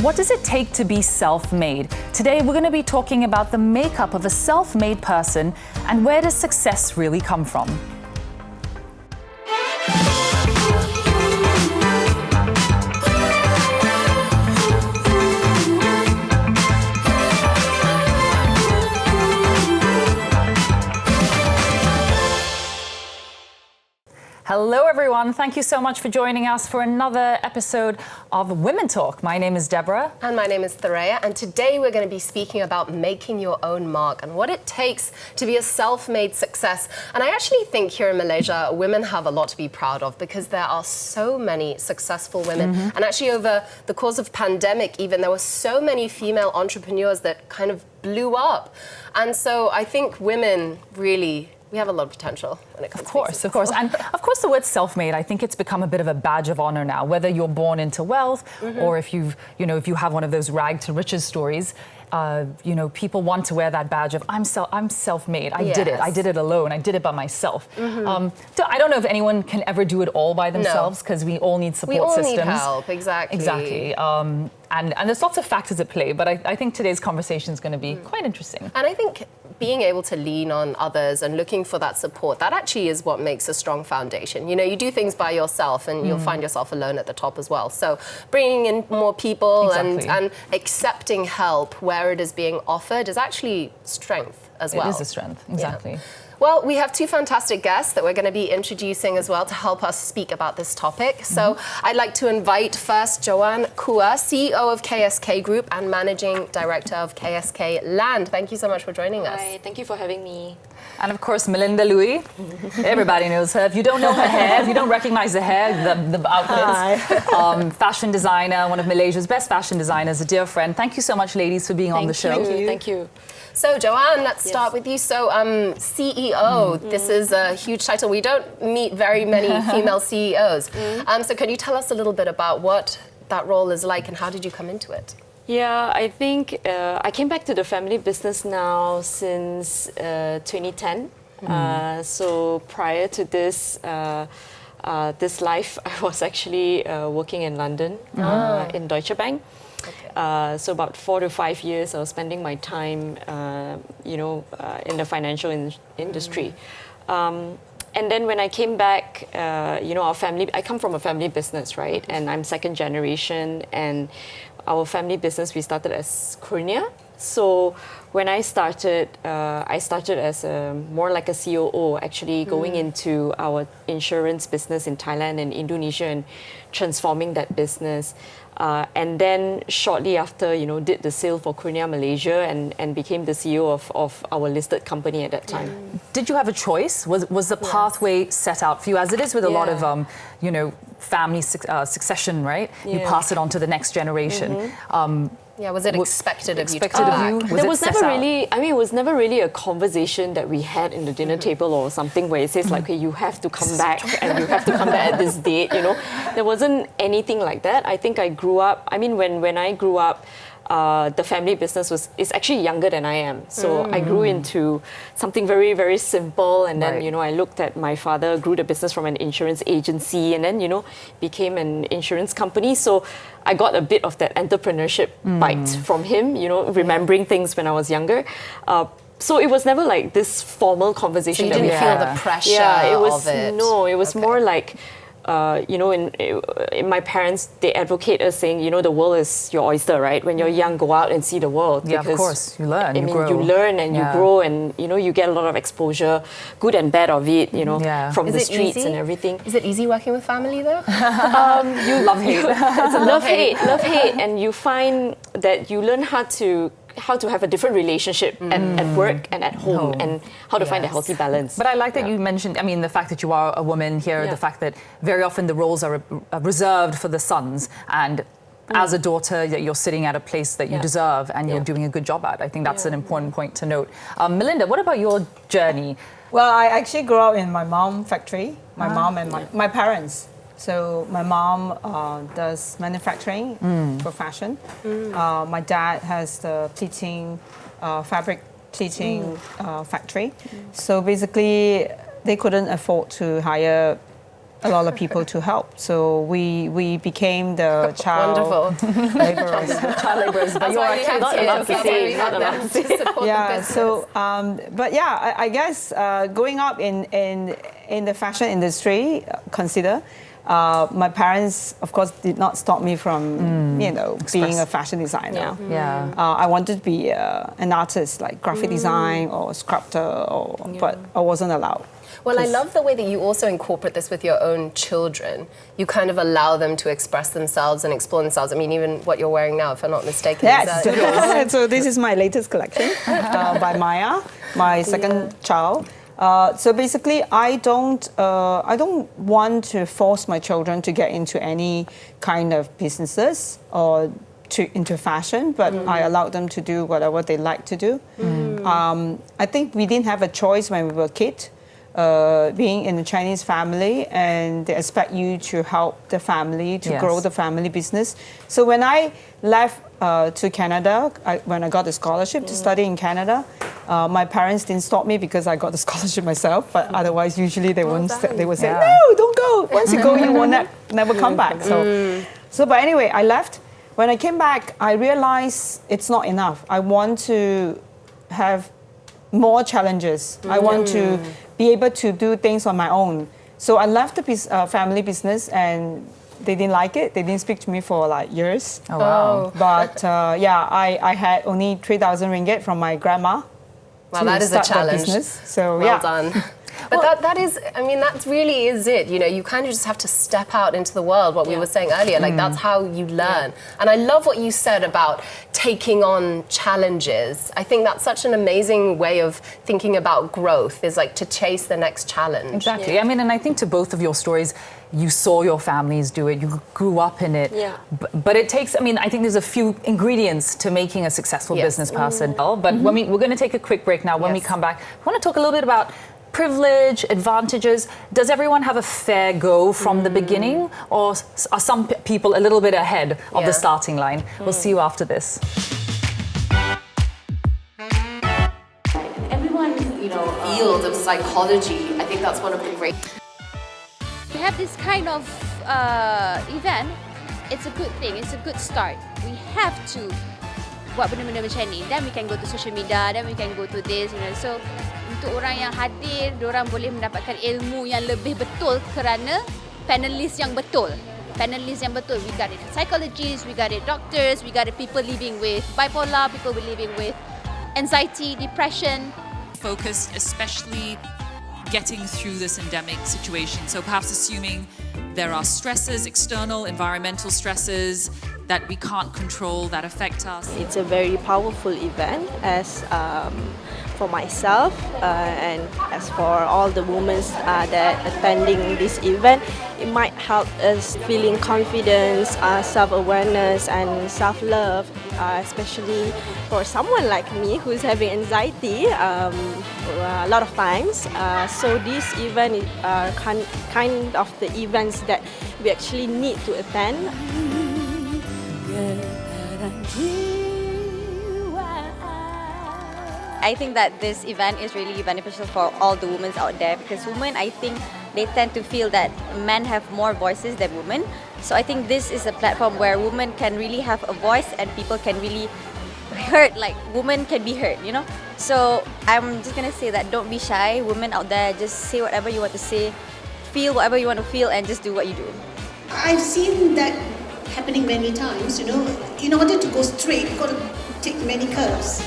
What does it take to be self-made? Today we're going to be talking about the makeup of a self-made person and where does success really come from? Hello everyone, thank you so much for joining us for another episode of Women Talk. My name is Deborah. And my name is Zoraya, and today we're going to be speaking about making your own mark and what it takes to be a self-made success. And I actually think here in Malaysia, women have a lot to be proud of because there are so many successful women. And actually over the course of pandemic even, there were so many female entrepreneurs that kind of blew up. And so I think women really... we have a lot of potential when it comes to Of course. And of course the word self-made, I think it's become a bit of a badge of honor now, whether you're born into wealth or if if you have one of those rag to riches stories, people want to wear that badge of I'm self-made. I did it alone. I did it by myself. So I don't know if anyone can ever do it all by themselves because we all need support systems. We all need help, exactly. And there's lots of factors at play, but I think today's conversation is going to be quite interesting. And I think being able to lean on others and looking for that support, that actually is what makes a strong foundation. You do things by yourself and you'll find yourself alone at the top as well. So bringing in more people and accepting help where it is being offered is actually strength as well. It is a strength, exactly. Yeah. Well, we have two fantastic guests that we're going to be introducing as well to help us speak about this topic. So I'd like to invite first Joanne Kua, CEO of KSK Group and Managing Director of KSK Land. Thank you so much for joining us. Hi, thank you for having me. And of course, Melinda Looi. Everybody knows her. If you don't know her hair, if you don't recognize the hair, the outfits, fashion designer, one of Malaysia's best fashion designers, a dear friend. Thank you so much, ladies, for being on the show. Thank you. So, Joanne, let's start with you. So, CEO, this is a huge title. We don't meet very many female CEOs. So can you tell us a little bit about what that role is like and how did you come into it? Yeah, I think I came back to the family business now since 2010. So prior to this life, I was actually working in London in Deutsche Bank. Okay. So about 4 to 5 years, I was spending my time, in the financial industry. And then when I came back, our family, I come from a family business, right? And I'm second generation, and our family business, we started as Kurnia. So when I started as more like a COO, actually going into our insurance business in Thailand and Indonesia and transforming that business. And then shortly after, did the sale for Kurnia Malaysia and became the CEO of our listed company at that time. Did you have a choice? Was the pathway set out for you, as it is with a lot of, family succession, right? You pass it on to the next generation. Was it expected of you to There was never really, it was never really a conversation that we had in the dinner table or something where it says like, okay, you have to come back and you have to come back at this date, There wasn't anything like that. I think I grew up, when I grew up, the family business is actually younger than I am. So I grew into something very, very simple. And then, I looked at my father, grew the business from an insurance agency and then, became an insurance company. So I got a bit of that entrepreneurship bite from him, remembering things when I was younger. So it was never like this formal conversation. So you didn't feel the pressure of it? No, it was more like... in my parents, they advocate us saying, the world is your oyster, right? When you're young, go out and see the world. Yeah, of course, you learn, you grow. You learn and you grow and, you get a lot of exposure, good and bad of it, from the streets and everything. Is it easy working with family though? You love-hate. It's a love-hate. And you find that you learn how to have a different relationship at work and at home and how to find a healthy balance. But I like that you mentioned, the fact that you are a woman here, the fact that very often the roles are reserved for the sons and as a daughter that you're sitting at a place that you deserve and you're doing a good job at. I think that's an important point to note. Melinda, what about your journey? Well, I actually grew up in my mom's factory, my mom and my parents. So my mom does manufacturing for fashion. My dad has the pleating, fabric pleating factory. So basically, they couldn't afford to hire a lot of people to help. So we became the child Wonderful. laborers. Child laborers, but That's you're why you have not to allowed to get say, everyone not allowed there to to support the Yeah. business. So, but yeah, I guess growing up in the fashion industry, my parents, of course, did not stop me from, being a fashion designer. Yeah. I wanted to be an artist, like graphic design or sculptor, but I wasn't allowed. Well, I love the way that you also incorporate this with your own children. You kind of allow them to express themselves and explore themselves. I mean, even what you're wearing now, if I'm not mistaken. Yes. Is that So this is my latest collection by Maya, my second child. So basically, I don't want to force my children to get into any kind of businesses or into fashion, but I allowed them to do whatever they like to do. I think we didn't have a choice when we were kids. Being in a Chinese family, and they expect you to help the family to grow the family business. So when I left to Canada, when I got the scholarship to study in Canada, my parents didn't stop me because I got the scholarship myself. But otherwise, usually they won't. They would say, "No, don't go. Once you go, you will never come back." But anyway, I left. When I came back, I realized it's not enough. I want to have more challenges. I want to be able to do things on my own. So I left the family business, and they didn't like it. They didn't speak to me for like years. Oh, wow. But I had only 3,000 ringgit from my grandma. Wow, to that is a start challenge. business. So Well done. But that is, I mean, that really is it. You kind of just have to step out into the world, what we were saying earlier. Like, that's how you learn. And I love what you said about taking on challenges. I think that's such an amazing way of thinking about growth, is like to chase the next challenge. Exactly. Yeah. I mean, and I think to both of your stories, you saw your families do it, you grew up in it. Yeah. But it takes, I mean, I think there's a few ingredients to making a successful business person. But when we're going to take a quick break now. When we come back, I want to talk a little bit about privilege, advantages. Does everyone have a fair go from the beginning, or are some people a little bit ahead of the starting line? We'll see you after this. Everyone, field of psychology, I think that's one of the great... To have this kind of event, it's a good thing, it's a good start. We have to buat benda-benda macam ni. Then we can go to social media, then we can go to this, So, untuk orang yang hadir, diorang boleh mendapatkan ilmu yang lebih betul kerana panelis yang betul. Panelis yang betul. We got it psychologists, we got it doctors, we got it people living with bipolar, people living with anxiety, depression. Focus, especially getting through this endemic situation. So perhaps assuming there are stresses, external, environmental stresses that we can't control that affect us. It's a very powerful event as for myself and as for all the women that attending this event. It might help us feeling confidence, self-awareness and self-love, especially for someone like me who's having anxiety a lot of times. So this event is kind of the events that we actually need to attend. I think that this event is really beneficial for all the women out there, because women, I think, they tend to feel that men have more voices than women. So I think this is a platform where women can really have a voice and people can really heard, like women can be heard, So I'm just gonna say that don't be shy, women out there, just say whatever you want to say, feel whatever you want to feel, and just do what you do. I've seen that happening many times, In order to go straight, you've got to take many curves.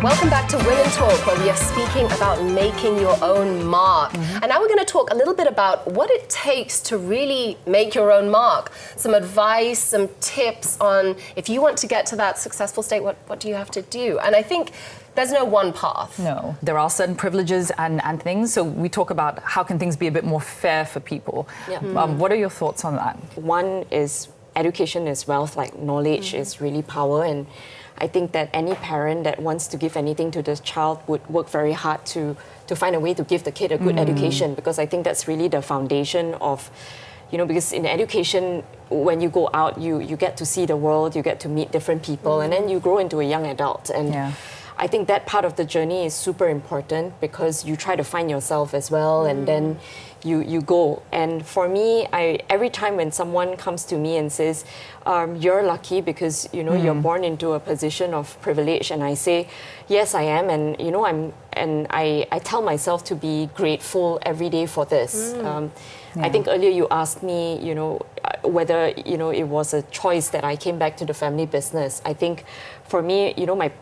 Welcome back to Women Talk, where we are speaking about making your own mark. And now we're going to talk a little bit about what it takes to really make your own mark. Some advice, some tips on if you want to get to that successful state, what do you have to do? And I think there's no one path. No, there are certain privileges and things. So we talk about how can things be a bit more fair for people. Yeah. What are your thoughts on that? One is education is wealth, like knowledge is really power, and I think that any parent that wants to give anything to the child would work very hard to find a way to give the kid a good education, because I think that's really the foundation of because in education, when you go out, you get to see the world, you get to meet different people, and then you grow into a young adult. And I think that part of the journey is super important because you try to find yourself as well, and then you go. And for me, every time when someone comes to me and says, you're lucky because you're born into a position of privilege, and I say, yes, I am, and I tell myself to be grateful every day for this. I think earlier you asked me, whether it was a choice that I came back to the family business. I think for me,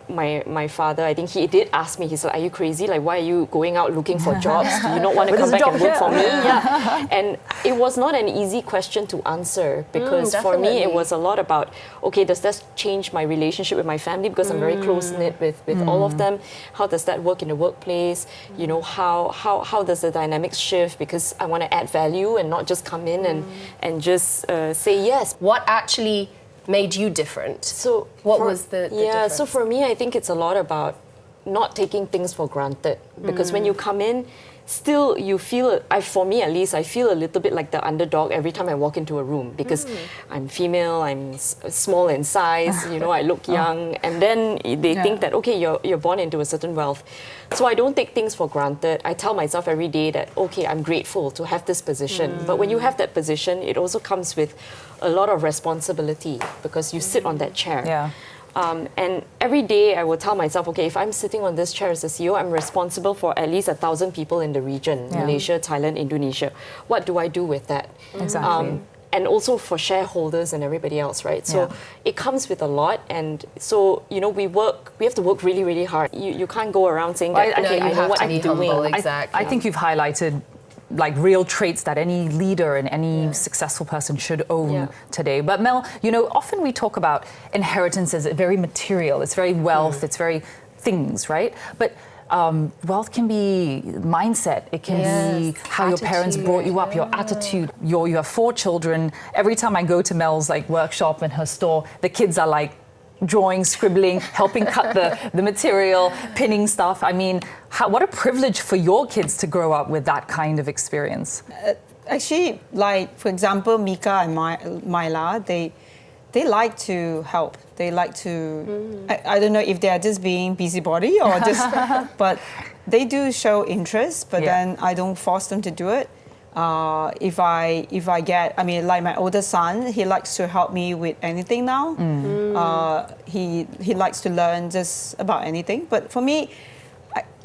my father, I think he did ask me, he said, are you crazy? Like, why are you going out looking for jobs? Do you not want to come back and work for me? Yeah. And it was not an easy question to answer because for me, it was a lot about, okay, does that change my relationship with my family? Because I'm very close-knit with all of them. How does that work in the workplace? How does the dynamics shift? Because I want to add value and not just come in and just say yes. What actually made you different? So what was the difference? So for me, I think it's a lot about not taking things for granted. Because when you come in, still you feel, for me at least, I feel a little bit like the underdog every time I walk into a room because I'm female, I'm small in size, I look young, and then they think that, okay, you're born into a certain wealth. So I don't take things for granted. I tell myself every day that, okay, I'm grateful to have this position. But when you have that position, it also comes with a lot of responsibility because you sit on that chair. Yeah. And every day I will tell myself, okay, if I'm sitting on this chair as a CEO, I'm responsible for at least 1,000 people in the region, Malaysia, Thailand, Indonesia. What do I do with that? Exactly. And also for shareholders and everybody else, right? So it comes with a lot. And so, we have to work really, really hard. You can't go around saying that, okay, I know what I'm doing. Exactly. I think you've highlighted like real traits that any leader and any successful person should own today. But Mel, often we talk about inheritance as very material. It's very wealth. It's very things, right? But wealth can be mindset. It can be how your parents brought you up, your attitude. You have 4 children. Every time I go to Mel's workshop in her store, the kids are drawing, scribbling, helping cut the material, pinning stuff. I mean, what a privilege for your kids to grow up with that kind of experience. Actually, for example, Mika and Myla, they like to help. They like to, I don't know if they are just being busybody or just, but they do show interest, but then I don't force them to do it. If I get, like my older son, he likes to help me with anything now. He likes to learn just about anything. But for me,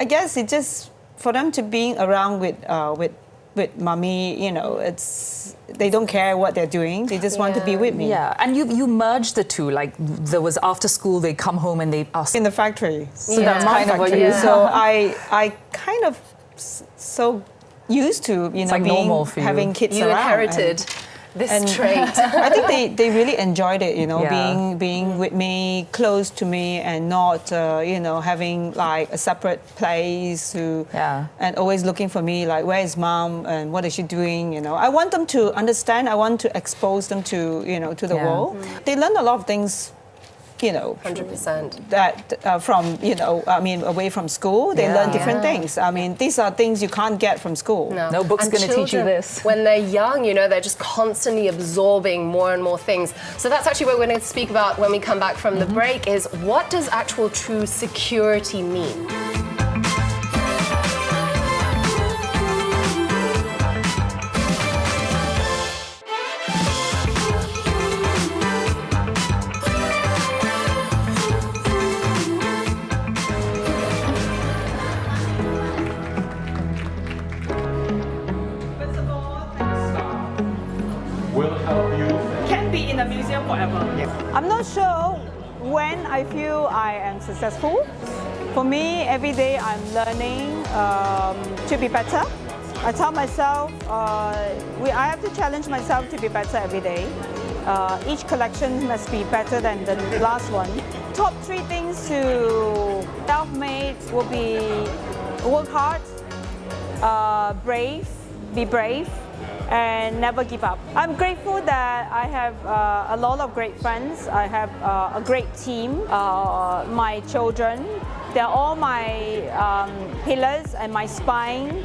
I guess it's just for them to being around with mommy. They don't care what they're doing. They just want to be with me. Yeah, and you merged the two. There was after school, they come home and they ask in the factory. So that's kind of what you. So I kind of so used to having kids you around. Inherited this trait. I think they really enjoyed it, being with me, close to me, and not having a separate place and always looking for me, where is mom and what is she doing? I want them to understand. I want to expose them to to the world. They learn a lot of things. 100%. That from away from school, they learn different things. These are things you can't get from school. No book's going to teach you this. When they're young, they're just constantly absorbing more and more things. So that's actually what we're going to speak about when we come back from the break. Is what does actual true security mean? I'm not sure when I feel I am successful. For me, every day I'm learning to be better. I tell myself I have to challenge myself to be better every day. Each collection must be better than the last one. Top 3 things to self-made will be work hard, be brave, and never give up. I'm grateful that I have a lot of great friends. I have a great team. My children, they're all my pillars and my spine.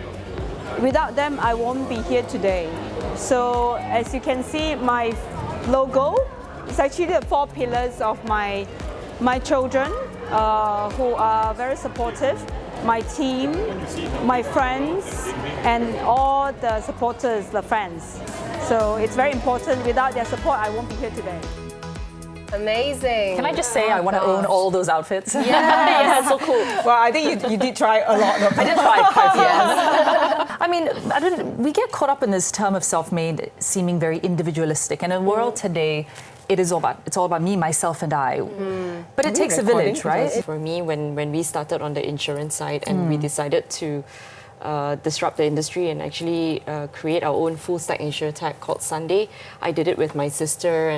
Without them, I won't be here today. So as you can see, my logo is actually the 4 pillars of my children who are very supportive, my team, my friends, and all the supporters, the fans. So it's very important. Without their support, I won't be here today. Amazing. Can I just say I want to own all those outfits? Yeah, so cool. Well, I think you did try a lot of them. I did try quite yes. I mean, we get caught up in this term of self-made seeming very individualistic. And in the world today, it's all about me, myself, and I. But it takes a village, right? For me, when we started on the insurance side and we decided to disrupt the industry and actually create our own full-stack insurtech called Sunday, I did it with my sister,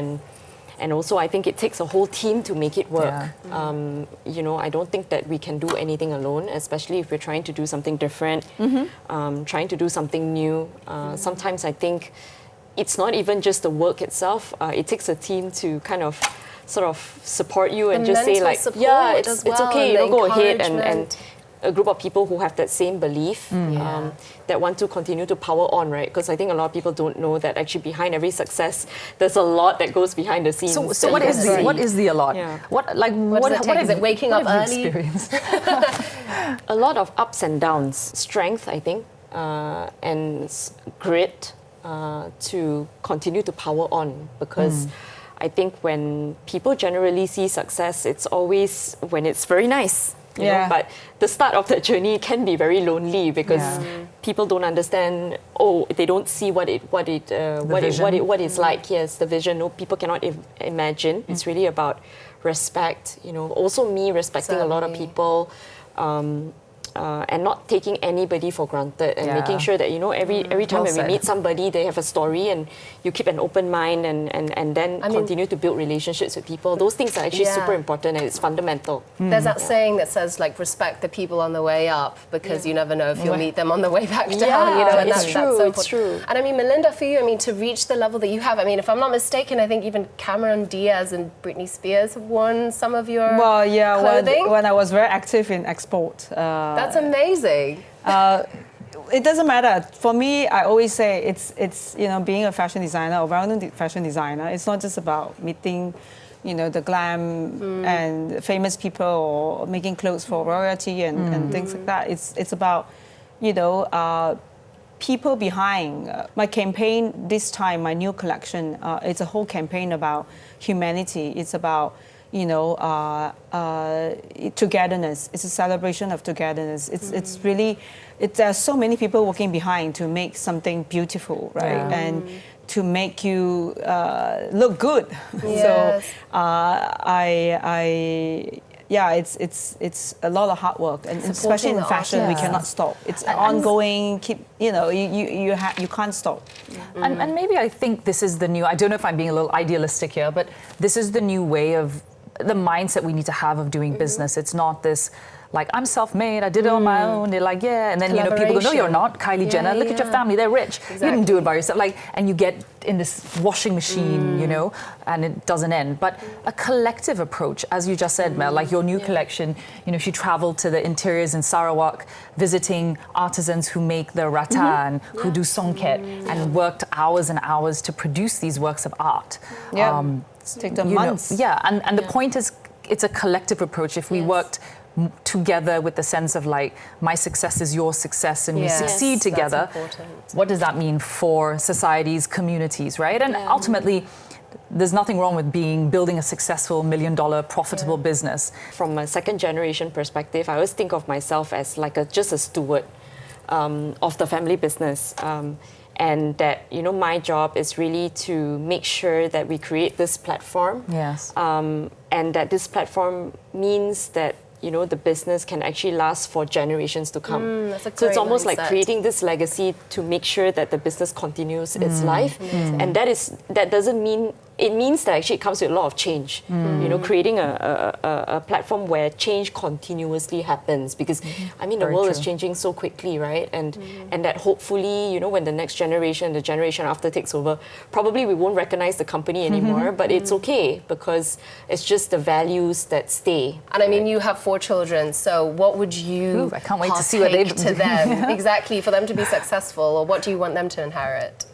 and also I think it takes a whole team to make it work. Yeah. You know, I don't think that we can do anything alone, especially if we're trying to do something different, trying to do something new. Sometimes I think it's not even just the work itself. It takes a team to kind of sort of support you and just say like, yeah, it's okay, you know, go ahead, and a group of people who have that same belief that want to continue to power on, right? Because I think a lot of people don't know that actually behind every success, there's a lot that goes behind the scenes. So what is the a lot? Yeah. What is it? Waking up early? A lot of ups and downs, strength, I think, and grit to continue to power on, because I think when people generally see success, it's always when it's very nice. You know? But the start of the journey can be very lonely because people don't understand. Oh, they don't see what it's like. Yes, the vision. No, people cannot imagine. It's really about respect. You know, also me respecting a lot of people. And not taking anybody for granted, and making sure that, you know, every time when we meet somebody, they have a story, and you keep an open mind and then continue to build relationships with people. Those things are actually super important, and it's fundamental. There's that saying that says, like, respect the people on the way up, because you never know if you'll meet them on the way back down. You know, and that's so important. It's true. And I mean, Melinda, for you, I mean, to reach the level that you have, I mean, if I'm not mistaken, I think even Cameron Diaz and Britney Spears have worn some of your clothing. When I was very active in export. That's amazing. It doesn't matter. For me, I always say it's you know, being a fashion designer or well-known fashion designer, it's not just about meeting, you know, the glam and famous people or making clothes for royalty and things like that. It's about, you know, people behind. My campaign this time, my new collection, it's a whole campaign about humanity. It's about, you know, togetherness. It's a celebration of togetherness. It's really, there are so many people working behind to make something beautiful, right? And to make you look good. Yes. So it's a lot of hard work, and especially in fashion, we cannot stop. It's ongoing. You know, you can't stop. And maybe I think this is the new. I don't know if I'm being a little idealistic here, but this is the new way of the mindset we need to have of doing business. It's not this, like, I'm self-made, I did it on my own. They're like, yeah, and then, you know, people go, no, you're not. Kylie Jenner, look at your family, they're rich. You didn't do it by yourself. Like, and you get in this washing machine, you know, and it doesn't end. But a collective approach, as you just said, Mel, like your new collection, you know, she traveled to the interiors in Sarawak, visiting artisans who make the rattan, who do songket, and worked hours and hours to produce these works of art. Take them months. And the point is, it's a collective approach. If we worked together with the sense of like, my success is your success, and we succeed together, what does that mean for societies, communities, right? And ultimately, there's nothing wrong with building a successful $1 million profitable business. From a second generation perspective, I always think of myself as like just a steward of the family business. And that, you know, my job is really to make sure that we create this platform. And that this platform means that, you know, the business can actually last for generations to come. So it's almost like creating this legacy to make sure that the business continues its life. And that doesn't mean, it means that actually it comes with a lot of change. You know, creating a platform where change continuously happens, because I mean, the world is changing so quickly, right? And that hopefully, you know, when the next generation, the generation after takes over, probably we won't recognize the company anymore, but it's okay, because it's just the values that stay. And I mean, you have 4 children, so what would you I can't wait to see what they to them exactly for them to be successful, or what do you want them to inherit?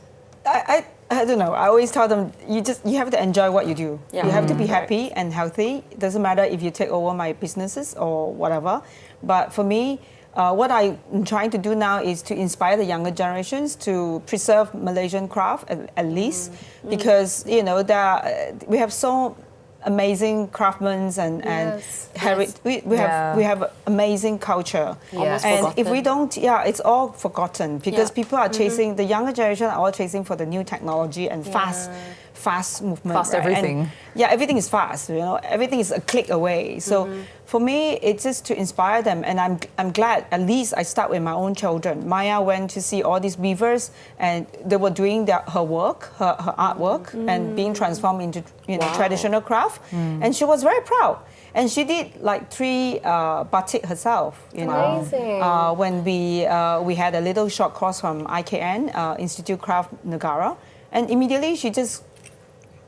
I don't know. I always tell them you have to enjoy what you do. Yeah. You have to be happy and healthy. It doesn't matter if you take over my businesses or whatever. But for me, what I'm trying to do now is to inspire the younger generations to preserve Malaysian craft at least, because we have so amazing craftsmen and we have amazing culture. Almost and forgotten. if we don't, it's all forgotten because people are chasing, the younger generation are all chasing for the new technology and fast movement. Fast everything. And everything is fast, everything is a click away. So for me, it's just to inspire them, and I'm glad at least I start with my own children. Maya went to see all these weavers, and they were doing her work, her artwork, and being transformed into traditional craft, and she was very proud. And she did like 3 batik herself. Amazing. When we had a little short course from IKN, Institute Craft Negara, and immediately she just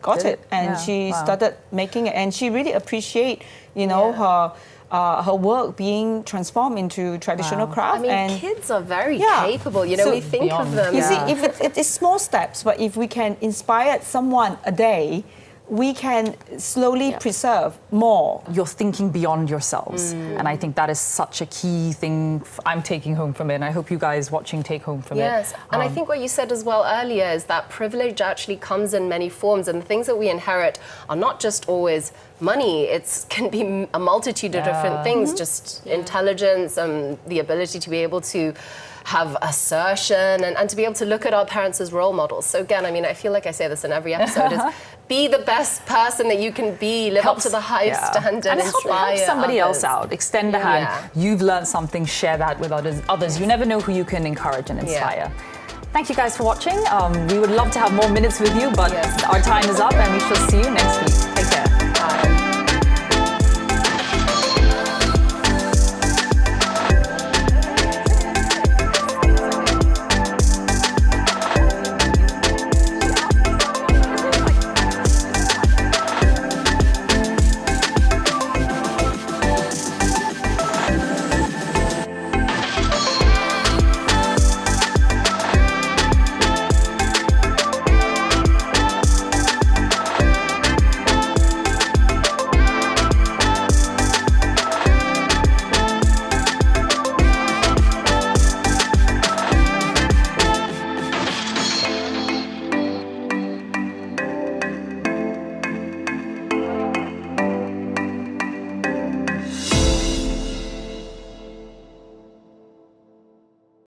got it, and she started making it, and she really appreciate her work being transformed into traditional craft. I mean, and kids are very capable. We think of them. You see, if it's small steps, but if we can inspire someone a day, we can slowly preserve more. You're thinking beyond yourselves. And I think that is such a key thing I'm taking home from it. And I hope you guys watching take home from it. Yes, and I think what you said as well earlier is that privilege actually comes in many forms, and the things that we inherit are not just always money. It can be a multitude of different things, just intelligence and the ability to be able to have assertion and to be able to look at our parents as role models. So again, I mean, I feel like I say this in every episode, is be the best person that you can be, live up to the highest standard, and inspire help somebody others. else out. Extend a hand. You've learned something, share that with others. You never know who you can encourage and inspire. Thank you guys for watching. We would love to have more minutes with you, but our time is up, and we shall see you next week.